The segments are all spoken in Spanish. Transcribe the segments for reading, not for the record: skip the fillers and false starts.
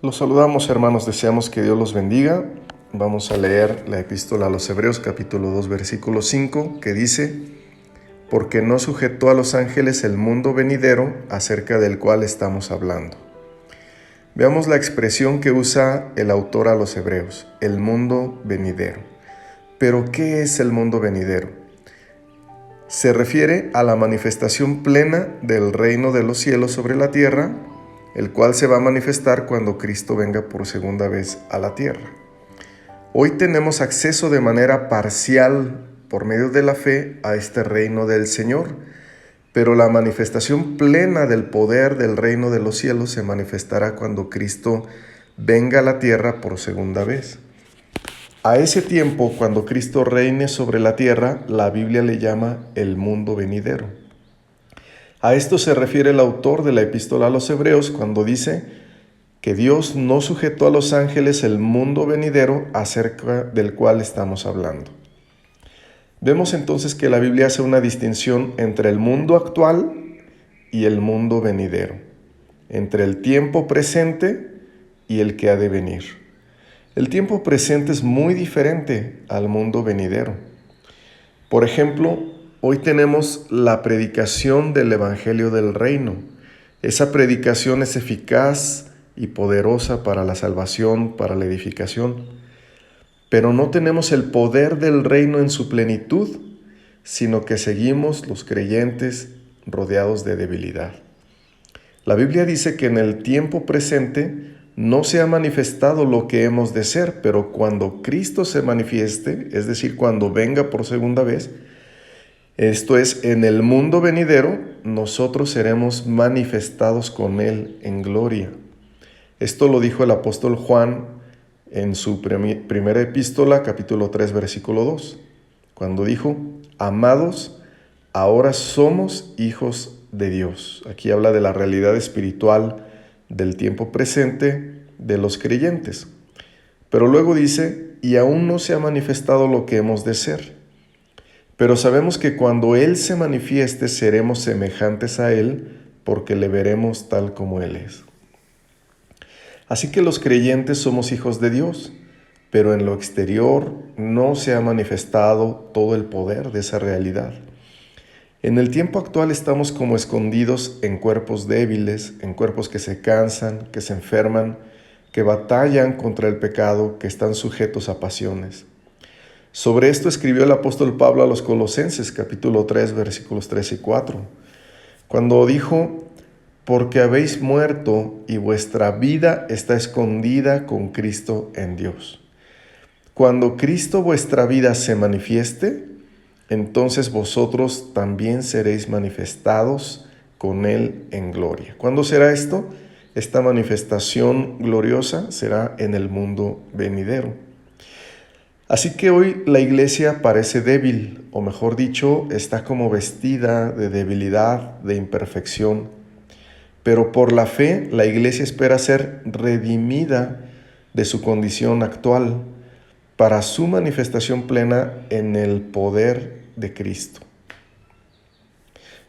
Los saludamos, hermanos, deseamos que Dios los bendiga. Vamos a leer la epístola a los Hebreos, capítulo 2, versículo 5, que dice: porque no sujetó a los ángeles el mundo venidero acerca del cual estamos hablando. Veamos la expresión que usa el autor a los Hebreos, el mundo venidero. ¿Pero qué es el mundo venidero? Se refiere a la manifestación plena del reino de los cielos sobre la tierra, el cual se va a manifestar cuando Cristo venga por segunda vez a la tierra. Hoy tenemos acceso de manera parcial, por medio de la fe, a este reino del Señor, pero la manifestación plena del poder del reino de los cielos se manifestará cuando Cristo venga a la tierra por segunda vez. A ese tiempo, cuando Cristo reine sobre la tierra, la Biblia le llama el mundo venidero. A esto se refiere el autor de la epístola a los Hebreos cuando dice que Dios no sujetó a los ángeles el mundo venidero acerca del cual estamos hablando. Vemos entonces que la Biblia hace una distinción entre el mundo actual y el mundo venidero, entre el tiempo presente y el que ha de venir. El tiempo presente es muy diferente al mundo venidero. Por ejemplo, hoy tenemos la predicación del Evangelio del Reino. Esa predicación es eficaz y poderosa para la salvación, para la edificación. Pero no tenemos el poder del reino en su plenitud, sino que seguimos los creyentes rodeados de debilidad. La Biblia dice que en el tiempo presente no se ha manifestado lo que hemos de ser, pero cuando Cristo se manifieste, es decir, cuando venga por segunda vez, esto es, en el mundo venidero, nosotros seremos manifestados con Él en gloria. Esto lo dijo el apóstol Juan en su primera epístola, capítulo 3, versículo 2, cuando dijo: amados, ahora somos hijos de Dios. Aquí habla de la realidad espiritual del tiempo presente de los creyentes. Pero luego dice: y aún no se ha manifestado lo que hemos de ser. Pero sabemos que cuando Él se manifieste seremos semejantes a Él, porque le veremos tal como Él es. Así que los creyentes somos hijos de Dios, pero en lo exterior no se ha manifestado todo el poder de esa realidad. En el tiempo actual estamos como escondidos en cuerpos débiles, en cuerpos que se cansan, que se enferman, que batallan contra el pecado, que están sujetos a pasiones. Sobre esto escribió el apóstol Pablo a los Colosenses, capítulo 3, versículos 3 y 4, cuando dijo: porque habéis muerto y vuestra vida está escondida con Cristo en Dios. Cuando Cristo vuestra vida se manifieste, entonces vosotros también seréis manifestados con Él en gloria. ¿Cuándo será esto? Esta manifestación gloriosa será en el mundo venidero. Así que hoy la iglesia parece débil, o mejor dicho, está como vestida de debilidad, de imperfección. Pero por la fe, la iglesia espera ser redimida de su condición actual para su manifestación plena en el poder de Cristo.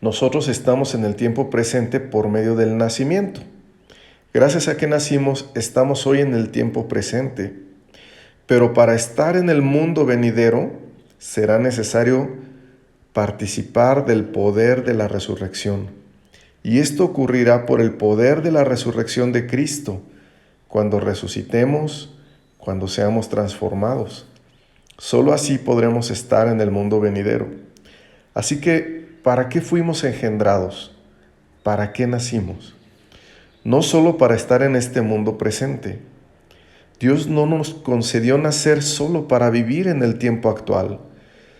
Nosotros estamos en el tiempo presente por medio del nacimiento. Gracias a que nacimos, estamos hoy en el tiempo presente. Pero para estar en el mundo venidero, será necesario participar del poder de la resurrección. Y esto ocurrirá por el poder de la resurrección de Cristo, cuando resucitemos, cuando seamos transformados. Solo así podremos estar en el mundo venidero. Así que, ¿para qué fuimos engendrados? ¿Para qué nacimos? No solo para estar en este mundo presente. Dios no nos concedió nacer solo para vivir en el tiempo actual,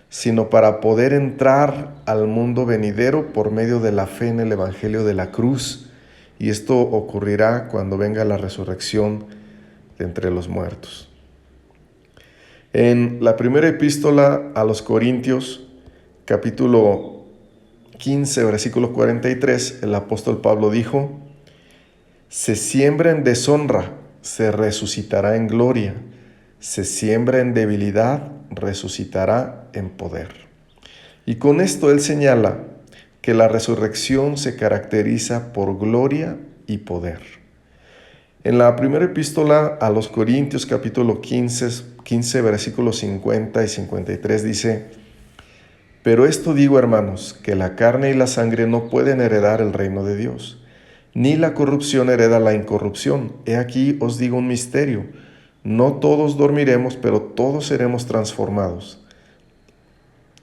sino para poder entrar al mundo venidero por medio de la fe en el Evangelio de la cruz. Y esto ocurrirá cuando venga la resurrección de entre los muertos. En la primera epístola a los Corintios, capítulo 15, versículo 43, el apóstol Pablo dijo: se siembra en deshonra, se resucitará en gloria. Se siembra en debilidad, resucitará en poder. Y con esto él señala que la resurrección se caracteriza por gloria y poder. En la primera epístola a los Corintios, capítulo 15, versículos 50 y 53 dice: Pero esto digo, hermanos, que la carne y la sangre no pueden heredar el reino de Dios, ni la corrupción hereda la incorrupción. He aquí os digo un misterio: no todos dormiremos, pero todos seremos transformados.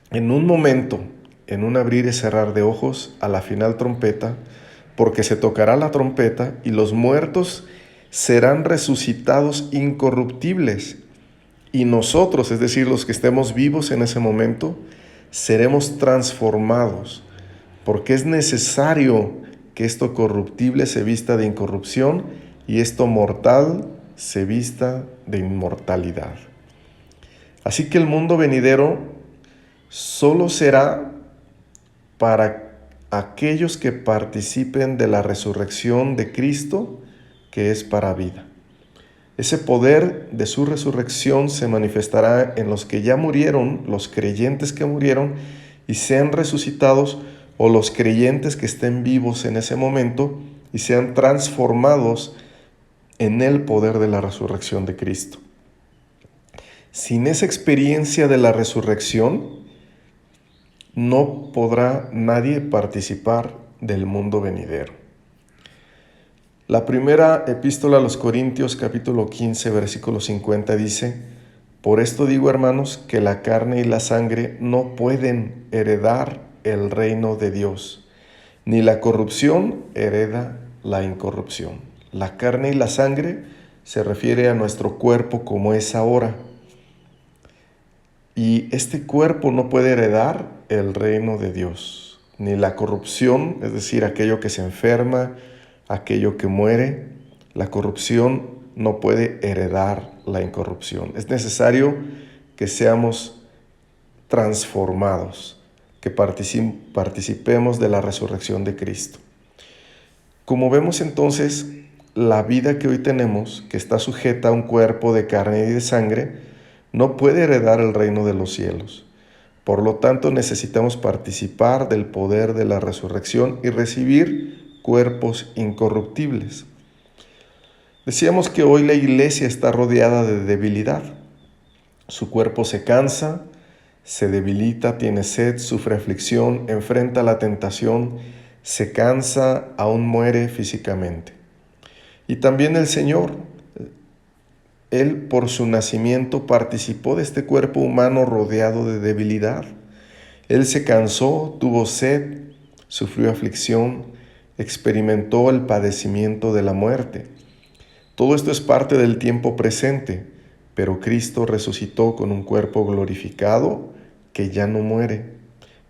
En un momento, en un abrir y cerrar de ojos, a la final trompeta, porque se tocará la trompeta y los muertos serán resucitados incorruptibles, y nosotros, es decir, los que estemos vivos en ese momento, seremos transformados, porque es necesario que esto corruptible se vista de incorrupción y esto mortal se vista de inmortalidad. Así que el mundo venidero solo será para aquellos que participen de la resurrección de Cristo, que es para vida. Ese poder de su resurrección se manifestará en los que ya murieron, los creyentes que murieron y sean resucitados, o los creyentes que estén vivos en ese momento y sean transformados en el poder de la resurrección de Cristo. Sin esa experiencia de la resurrección, no podrá nadie participar del mundo venidero. La primera epístola a los Corintios, capítulo 15, versículo 50 dice: Por esto digo, hermanos, que la carne y la sangre no pueden heredar el reino de Dios, ni la corrupción hereda la incorrupción. La carne y la sangre se refiere a nuestro cuerpo como es ahora. Y este cuerpo no puede heredar el reino de Dios, ni la corrupción, es decir, aquello que se enferma, aquello que muere. La corrupción no puede heredar la incorrupción. Es necesario que seamos transformados, que participemos de la resurrección de Cristo. Como vemos entonces, la vida que hoy tenemos, que está sujeta a un cuerpo de carne y de sangre, no puede heredar el reino de los cielos. Por lo tanto, necesitamos participar del poder de la resurrección y recibir cuerpos incorruptibles. Decíamos que hoy la iglesia está rodeada de debilidad. Su cuerpo se cansa, se debilita, tiene sed, sufre aflicción, enfrenta la tentación, se cansa, aún muere físicamente. Y también el Señor, Él por su nacimiento participó de este cuerpo humano rodeado de debilidad. Él se cansó, tuvo sed, sufrió aflicción, experimentó el padecimiento de la muerte. Todo esto es parte del tiempo presente, pero Cristo resucitó con un cuerpo glorificado que ya no muere,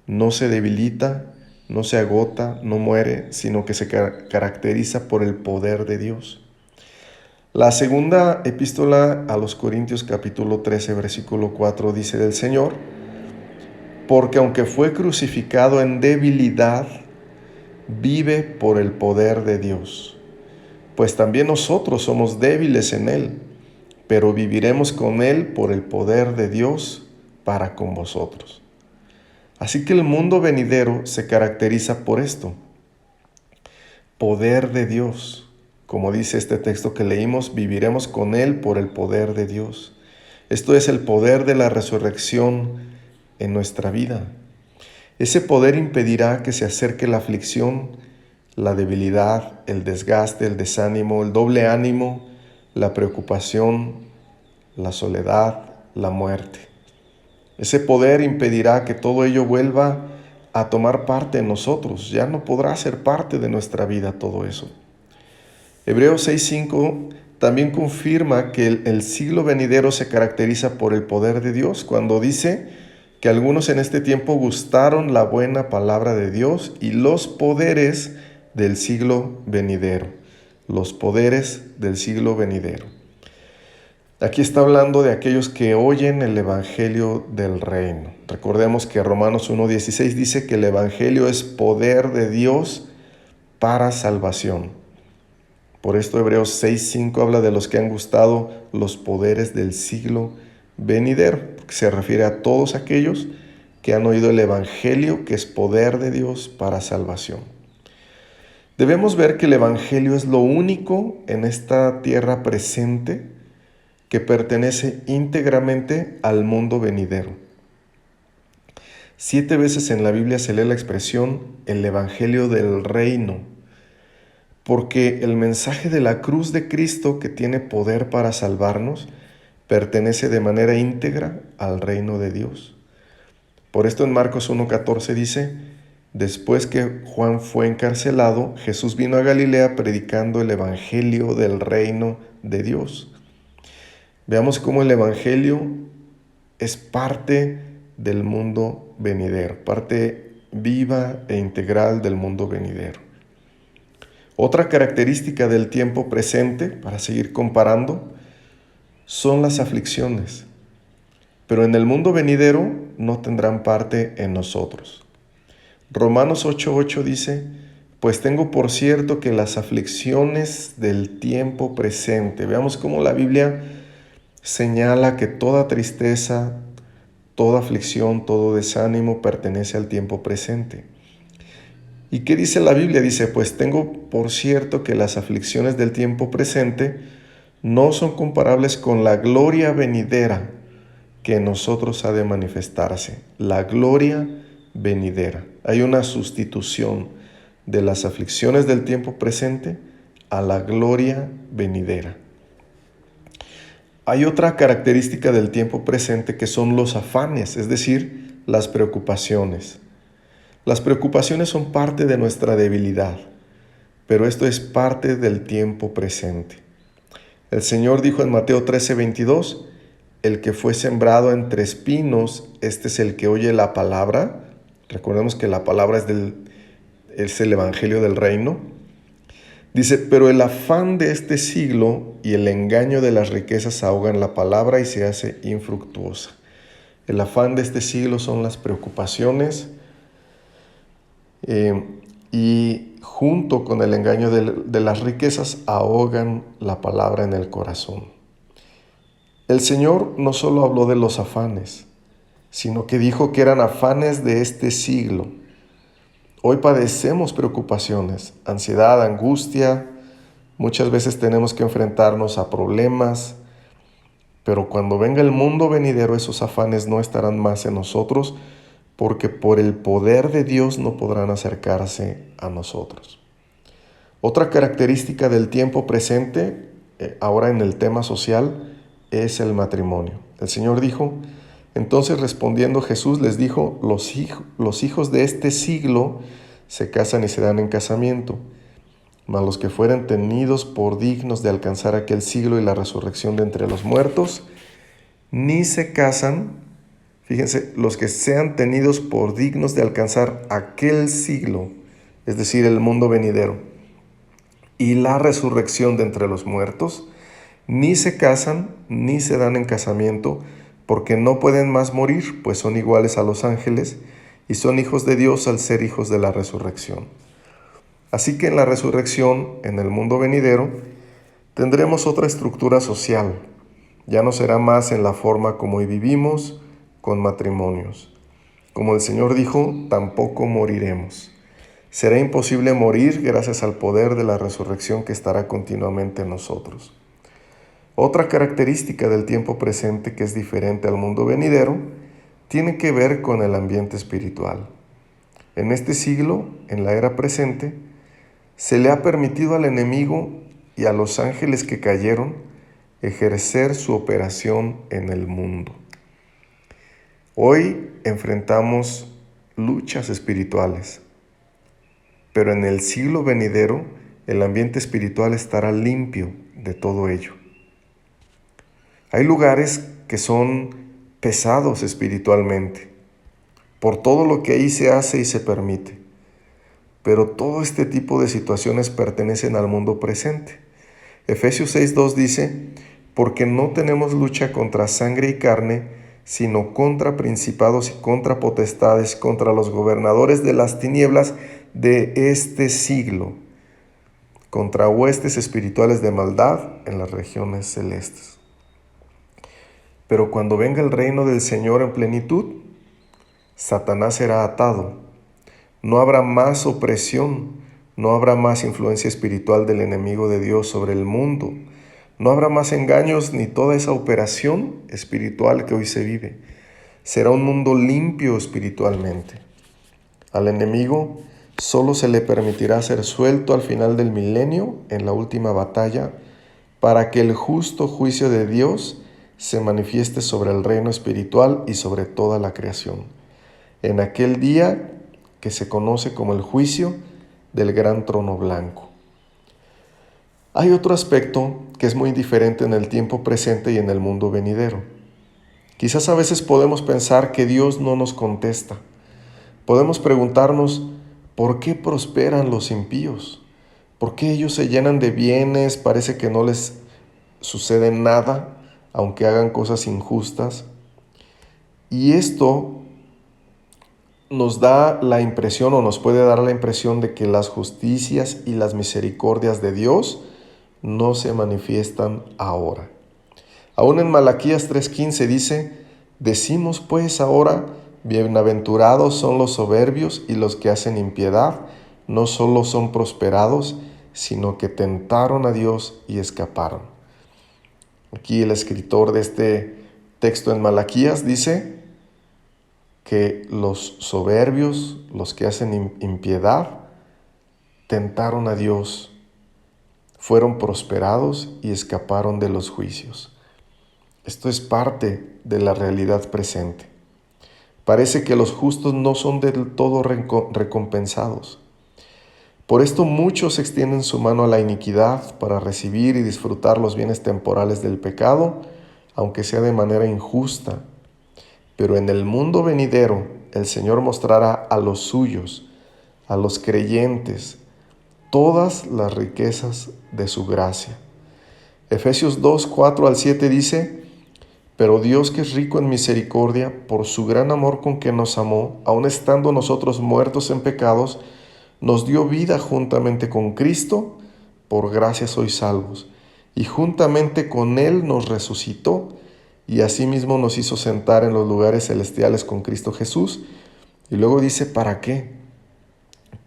no se debilita, no se agota, no muere, sino que se caracteriza por el poder de Dios. La segunda epístola a los Corintios, capítulo 13, versículo 4, dice del Señor: Porque aunque fue crucificado en debilidad, vive por el poder de Dios. Pues también nosotros somos débiles en Él, pero viviremos con Él por el poder de Dios para con vosotros. Así que el mundo venidero se caracteriza por esto: poder de Dios. Como dice este texto que leímos, viviremos con Él por el poder de Dios. Esto es el poder de la resurrección en nuestra vida. Ese poder impedirá que se acerque la aflicción, la debilidad, el desgaste, el desánimo, el doble ánimo, la preocupación, la soledad, la muerte. Ese poder impedirá que todo ello vuelva a tomar parte en nosotros. Ya no podrá ser parte de nuestra vida todo eso. Hebreos 6:5 también confirma que el siglo venidero se caracteriza por el poder de Dios, cuando dice que algunos en este tiempo gustaron la buena palabra de Dios y los poderes del siglo venidero. Los poderes del siglo venidero. Aquí está hablando de aquellos que oyen el evangelio del reino. Recordemos que Romanos 1:16 dice que el evangelio es poder de Dios para salvación. Por esto Hebreos 6:5 habla de los que han gustado los poderes del siglo venidero, que se refiere a todos aquellos que han oído el evangelio, que es poder de Dios para salvación. Debemos ver que el Evangelio es lo único en esta tierra presente que pertenece íntegramente al mundo venidero. 7 veces en la Biblia se lee la expresión el Evangelio del reino, porque el mensaje de la cruz de Cristo, que tiene poder para salvarnos, pertenece de manera íntegra al reino de Dios. Por esto en Marcos 1:14 dice: después que Juan fue encarcelado, Jesús vino a Galilea predicando el Evangelio del reino de Dios. Veamos cómo el Evangelio es parte del mundo venidero, parte viva e integral del mundo venidero. Otra característica del tiempo presente, para seguir comparando, son las aflicciones, pero en el mundo venidero no tendrán parte en nosotros. Romanos 8:8 dice: pues tengo por cierto que las aflicciones del tiempo presente. Veamos cómo la Biblia señala que toda tristeza, toda aflicción, todo desánimo pertenece al tiempo presente. ¿Y qué dice la Biblia? Dice: pues tengo por cierto que las aflicciones del tiempo presente no son comparables con la gloria venidera que en nosotros ha de manifestarse. La gloria venidera. Hay una sustitución de las aflicciones del tiempo presente a la gloria venidera. Hay otra característica del tiempo presente que son los afanes, es decir, las preocupaciones. Las preocupaciones son parte de nuestra debilidad, pero esto es parte del tiempo presente. El Señor dijo en Mateo 13:22: el que fue sembrado entre espinos, este es el que oye la palabra. Recordemos que la palabra es el Evangelio del reino. Dice: pero el afán de este siglo y el engaño de las riquezas ahogan la palabra y se hace infructuosa. El afán de este siglo son las preocupaciones y junto con el engaño de las riquezas ahogan la palabra en el corazón. El Señor no solo habló de los afanes, sino que dijo que eran afanes de este siglo. Hoy padecemos preocupaciones, ansiedad, angustia. Muchas veces tenemos que enfrentarnos a problemas, pero cuando venga el mundo venidero, esos afanes no estarán más en nosotros, porque por el poder de Dios no podrán acercarse a nosotros. Otra característica del tiempo presente, ahora en el tema social, es el matrimonio. El Señor dijo: entonces respondiendo Jesús les dijo: los hijos de este siglo se casan y se dan en casamiento, mas los que fueren tenidos por dignos de alcanzar aquel siglo y la resurrección de entre los muertos, ni se casan. Fíjense, los que sean tenidos por dignos de alcanzar aquel siglo, es decir, el mundo venidero, y la resurrección de entre los muertos, ni se casan ni se dan en casamiento, porque no pueden más morir, pues son iguales a los ángeles y son hijos de Dios al ser hijos de la resurrección. Así que en la resurrección, en el mundo venidero, tendremos otra estructura social. Ya no será más en la forma como hoy vivimos, con matrimonios. Como el Señor dijo, tampoco moriremos. Será imposible morir gracias al poder de la resurrección que estará continuamente en nosotros. Otra característica del tiempo presente que es diferente al mundo venidero tiene que ver con el ambiente espiritual. En este siglo, en la era presente, se le ha permitido al enemigo y a los ángeles que cayeron ejercer su operación en el mundo. Hoy enfrentamos luchas espirituales, pero en el siglo venidero el ambiente espiritual estará limpio de todo ello. Hay lugares que son pesados espiritualmente, por todo lo que ahí se hace y se permite. Pero todo este tipo de situaciones pertenecen al mundo presente. Efesios 6:2 dice: porque no tenemos lucha contra sangre y carne, sino contra principados y contra potestades, contra los gobernadores de las tinieblas de este siglo, contra huestes espirituales de maldad en las regiones celestes. Pero cuando venga el reino del Señor en plenitud, Satanás será atado. No habrá más opresión, No habrá más influencia espiritual del enemigo de Dios sobre el mundo. No habrá más engaños ni toda esa operación espiritual que hoy se vive. Será un mundo limpio espiritualmente. Al enemigo solo se le permitirá ser suelto al final del milenio, en la última batalla, para que el justo juicio de Dios se manifieste sobre el reino espiritual y sobre toda la creación. En aquel día que se conoce como el juicio del gran trono blanco. Hay otro aspecto que es muy diferente en el tiempo presente y en el mundo venidero. Quizás a veces podemos pensar que Dios no nos contesta. Podemos preguntarnos, ¿por qué prosperan los impíos? ¿Por qué ellos se llenan de bienes? Parece que no les sucede nada, aunque hagan cosas injustas. Y esto nos da la impresión o nos puede dar la impresión de que las justicias y las misericordias de Dios no se manifiestan ahora. Aún en Malaquías 3:15 dice, decimos pues ahora, bienaventurados son los soberbios y los que hacen impiedad, no solo son prosperados, sino que tentaron a Dios y escaparon. Aquí el escritor de este texto en Malaquías dice que los soberbios, los que hacen impiedad, tentaron a Dios, fueron prosperados y escaparon de los juicios. Esto es parte de la realidad presente. Parece que los justos no son del todo recompensados. Por esto muchos extienden su mano a la iniquidad para recibir y disfrutar los bienes temporales del pecado, aunque sea de manera injusta. Pero en el mundo venidero, el Señor mostrará a los suyos, a los creyentes, todas las riquezas de su gracia. Efesios 2, 4 al 7 dice, pero Dios, que es rico en misericordia, por su gran amor con que nos amó, aun estando nosotros muertos en pecados, nos dio vida juntamente con Cristo, por gracia sois salvos, y juntamente con Él nos resucitó, y asimismo nos hizo sentar en los lugares celestiales con Cristo Jesús. Y luego dice, ¿para qué?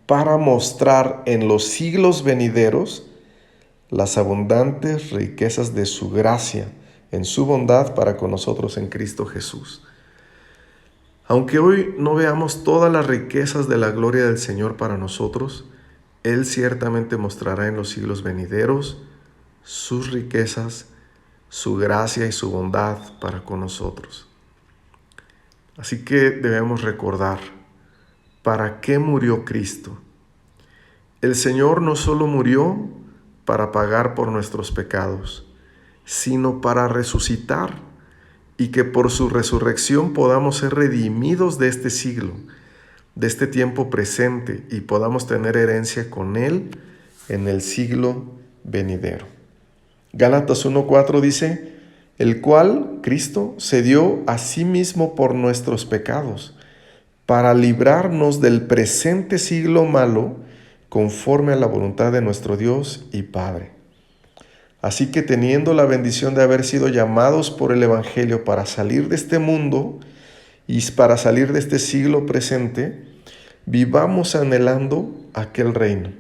Para mostrar en los siglos venideros las abundantes riquezas de su gracia, en su bondad para con nosotros en Cristo Jesús. Aunque hoy no veamos todas las riquezas de la gloria del Señor para nosotros, Él ciertamente mostrará en los siglos venideros sus riquezas, su gracia y su bondad para con nosotros. Así que debemos recordar, ¿para qué murió Cristo? El Señor no solo murió para pagar por nuestros pecados, sino para resucitar y que por su resurrección podamos ser redimidos de este siglo, de este tiempo presente, y podamos tener herencia con Él en el siglo venidero. Gálatas 1:4 dice, el cual, Cristo, se dio a sí mismo por nuestros pecados, para librarnos del presente siglo malo, conforme a la voluntad de nuestro Dios y Padre. Así que teniendo la bendición de haber sido llamados por el Evangelio para salir de este mundo y para salir de este siglo presente, vivamos anhelando aquel reino.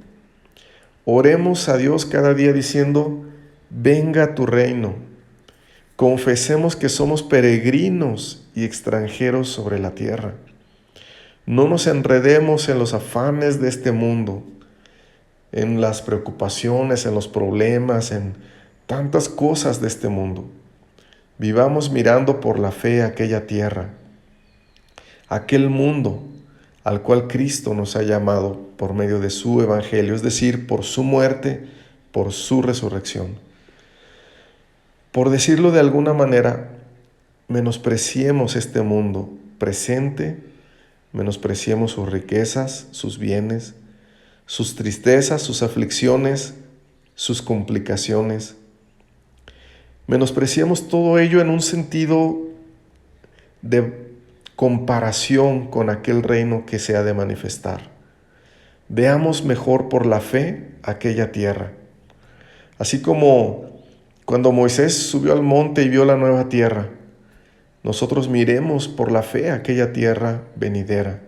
Oremos a Dios cada día diciendo, venga tu reino. Confesemos que somos peregrinos y extranjeros sobre la tierra. No nos enredemos en los afanes de este mundo, en las preocupaciones, en los problemas, en tantas cosas de este mundo. Vivamos mirando por la fe aquella tierra, aquel mundo al cual Cristo nos ha llamado por medio de su evangelio, es decir, por su muerte, por su resurrección. Por decirlo de alguna manera, menospreciemos este mundo presente, menospreciemos sus riquezas, sus bienes, sus tristezas, sus aflicciones, sus complicaciones. Menospreciemos todo ello en un sentido de comparación con aquel reino que se ha de manifestar. Veamos mejor por la fe aquella tierra. Así como cuando Moisés subió al monte y vio la nueva tierra, nosotros miremos por la fe aquella tierra venidera,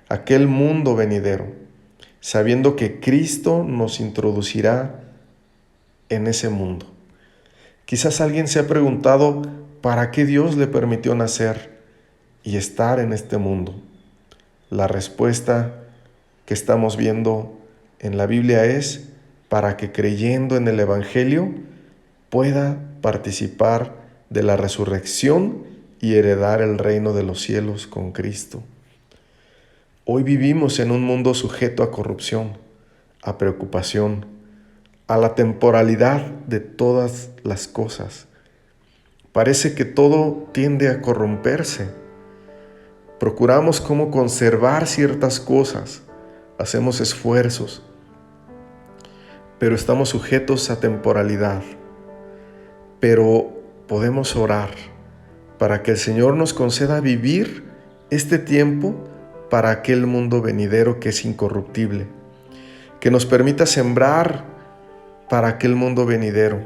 aquel mundo venidero. sabiendo que Cristo nos introducirá en ese mundo. Quizás alguien se ha preguntado ¿para qué Dios le permitió nacer y estar en este mundo? La respuesta que estamos viendo en la Biblia es para que creyendo en el Evangelio pueda participar de la resurrección y heredar el reino de los cielos con Cristo. Hoy vivimos en un mundo sujeto a corrupción, a preocupación, a la temporalidad de todas las cosas. Parece que todo tiende a corromperse. Procuramos cómo conservar ciertas cosas, hacemos esfuerzos, pero estamos sujetos a temporalidad. Pero podemos orar para que el Señor nos conceda vivir este tiempo para aquel mundo venidero que es incorruptible, que nos permita sembrar para aquel mundo venidero,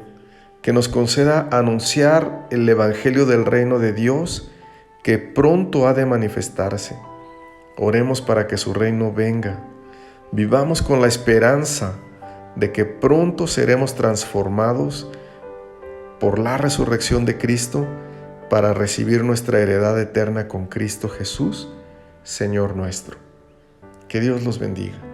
que nos conceda anunciar el Evangelio del reino de Dios que pronto ha de manifestarse. Oremos para que su reino venga. Vivamos con la esperanza de que pronto seremos transformados por la resurrección de Cristo para recibir nuestra heredad eterna con Cristo Jesús, Señor nuestro. Que Dios los bendiga.